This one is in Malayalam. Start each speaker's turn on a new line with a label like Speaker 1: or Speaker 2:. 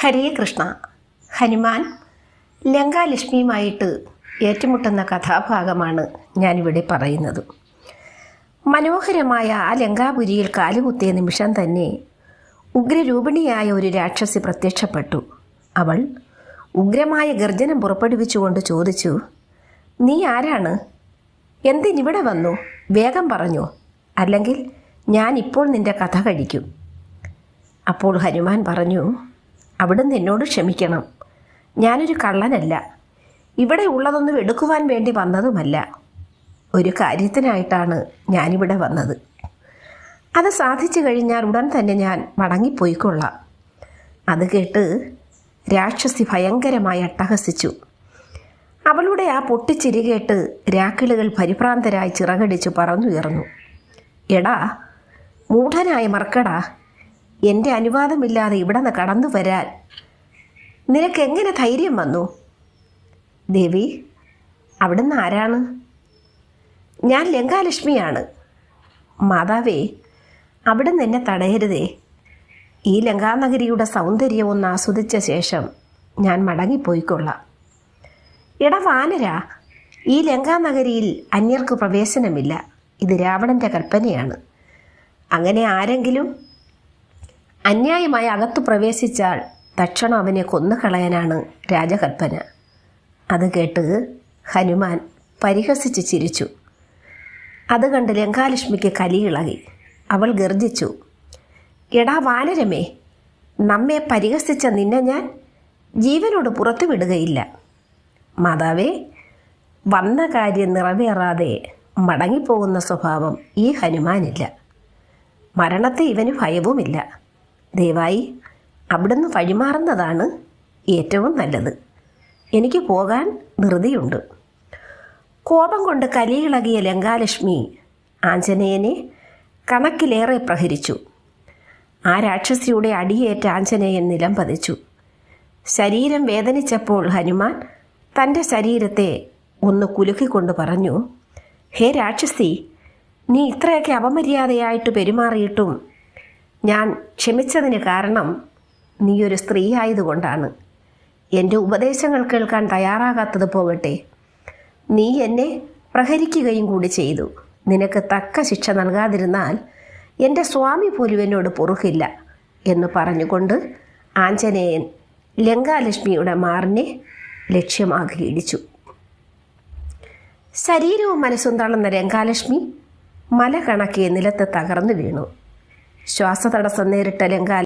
Speaker 1: ഹരേ കൃഷ്ണ. ഹനുമാൻ ലങ്കാലക്ഷ്മിയുമായിട്ട് ഏറ്റുമുട്ടുന്ന കഥാഭാഗമാണ് ഞാനിവിടെ പറയുന്നത്. മനോഹരമായ ആ ലങ്കാപുരിയിൽ കാലുകുത്തിയ നിമിഷം തന്നെ ഉഗ്രരൂപിണിയായ ഒരു രാക്ഷസി പ്രത്യക്ഷപ്പെട്ടു. അവൾ ഉഗ്രമായ ഗർജനം പുറപ്പെടുവിച്ചുകൊണ്ട് ചോദിച്ചു, "നീ ആരാണ്? എന്തിനിവിടെ വന്നു? വേഗം പറഞ്ഞു, അല്ലെങ്കിൽ ഞാൻ ഇപ്പോൾ നിന്റെ കഥ കഴിക്കും." അപ്പോൾ ഹനുമാൻ പറഞ്ഞു, "അവിടുന്ന് എന്നോട് ക്ഷമിക്കണം. ഞാനൊരു കള്ളനല്ല. ഇവിടെ ഉള്ളതൊന്നും എടുക്കുവാൻ വേണ്ടി വന്നതുമല്ല. ഒരു കാര്യത്തിനായിട്ടാണ് ഞാനിവിടെ വന്നത്. അത് സാധിച്ചു കഴിഞ്ഞാൽ ഉടൻ തന്നെ ഞാൻ മടങ്ങിപ്പോയിക്കൊള്ളാം." അത് കേട്ട് രാക്ഷസി ഭയങ്കരമായി അട്ടഹസിച്ചു. അവളുടെ ആ പൊട്ടിച്ചിരി കേട്ട് രാക്കിളുകൾ പരിഭ്രാന്തരായി ചിറകടിച്ചു പറന്നുയർന്നു. "എടാ മൂഢനായ മർക്കടാ, എൻ്റെ അനുവാദമില്ലാതെ ഇവിടെ നിന്ന് കടന്നു വരാൻ നിനക്കെങ്ങനെ ധൈര്യം വന്നു?" "ദേവി, അവിടുന്ന് ആരാണ്?" "ഞാൻ ലങ്കാലക്ഷ്മിയാണ്." "മാതാവേ, അവിടുന്ന് എന്നെ തടയരുതേ. ഈ ലങ്കാനഗരിയുടെ സൗന്ദര്യം ഒന്ന് ആസ്വദിച്ച ശേഷം ഞാൻ മടങ്ങിപ്പോയിക്കൊള്ളാം." "എടാ വാനരാ, ഈ ലങ്കാനഗരിയിൽ അന്യർക്ക് പ്രവേശനമില്ല. ഇത് രാവണൻ്റെ കൽപ്പനയാണ്. അങ്ങനെ ആരെങ്കിലും അന്യായമായി അകത്തു പ്രവേശിച്ചാൽ തക്ഷണം അവനെ കൊന്നുകളയാനാണ് രാജകൽപ്പന." അത് കേട്ട് ഹനുമാൻ പരിഹസിച്ച് ചിരിച്ചു. അത് കണ്ട് ലങ്കാലക്ഷ്മിക്ക് കലിയിളകി. അവൾ ഗർജിച്ചു, "എടാ വാനരമേ, നമ്മെ പരിഹസിച്ച നിന്നെ ഞാൻ ജീവനോട് പുറത്തു വിടുകയില്ല." "മാതാവേ, വന്ന കാര്യം നിറവേറാതെ മടങ്ങിപ്പോകുന്ന സ്വഭാവം ഈ ഹനുമാനില്ല. മരണത്തെ ഇവന് ഭയവുമില്ല. ദയവായി അവിടുന്ന് വഴിമാറുന്നതാണ് ഏറ്റവും നല്ലത്. എനിക്ക് പോകാൻ ധൃതിയുണ്ട്." കോപം കൊണ്ട് കലിയിളകിയ ലങ്കാലക്ഷ്മി ആഞ്ജനേയനെ കണക്കിലേറെ പ്രഹരിച്ചു. ആ രാക്ഷസിയുടെ അടിയേറ്റ ആഞ്ജനേയൻ നിലം പതിച്ചു. ശരീരം വേദനിച്ചപ്പോൾ ഹനുമാൻ തൻ്റെ ശരീരത്തെ ഒന്ന് കുലുക്കിക്കൊണ്ട് പറഞ്ഞു, "ഹേ രാക്ഷസി, നീ ഇത്രയൊക്കെ അപമര്യാദയായിട്ട് പെരുമാറിയിട്ടും ഞാൻ ക്ഷമിച്ചതിന് കാരണം നീയൊരു സ്ത്രീ ആയതുകൊണ്ടാണ്. എൻ്റെ ഉപദേശങ്ങൾ കേൾക്കാൻ തയ്യാറാകാത്തത് പോകട്ടെ, നീ എന്നെ പ്രഹരിക്കുകയും കൂടി ചെയ്തു. നിനക്ക് തക്ക ശിക്ഷ നൽകാതിരുന്നാൽ എൻ്റെ സ്വാമി പോലും എന്നോട് പൊറുക്കില്ല." എന്ന് പറഞ്ഞുകൊണ്ട് ആഞ്ജനേയൻ ലങ്കാലക്ഷ്മിയുടെ മാറിനെ ലക്ഷ്യമാക്കി ഇടിച്ചു. ശരീരവും മനസ്സും തളർന്ന ലങ്കാലക്ഷ്മി മല കണക്കെ നിലത്ത് തകർന്നു വീണു. ശ്വാസതടസ്സം നേരിട്ട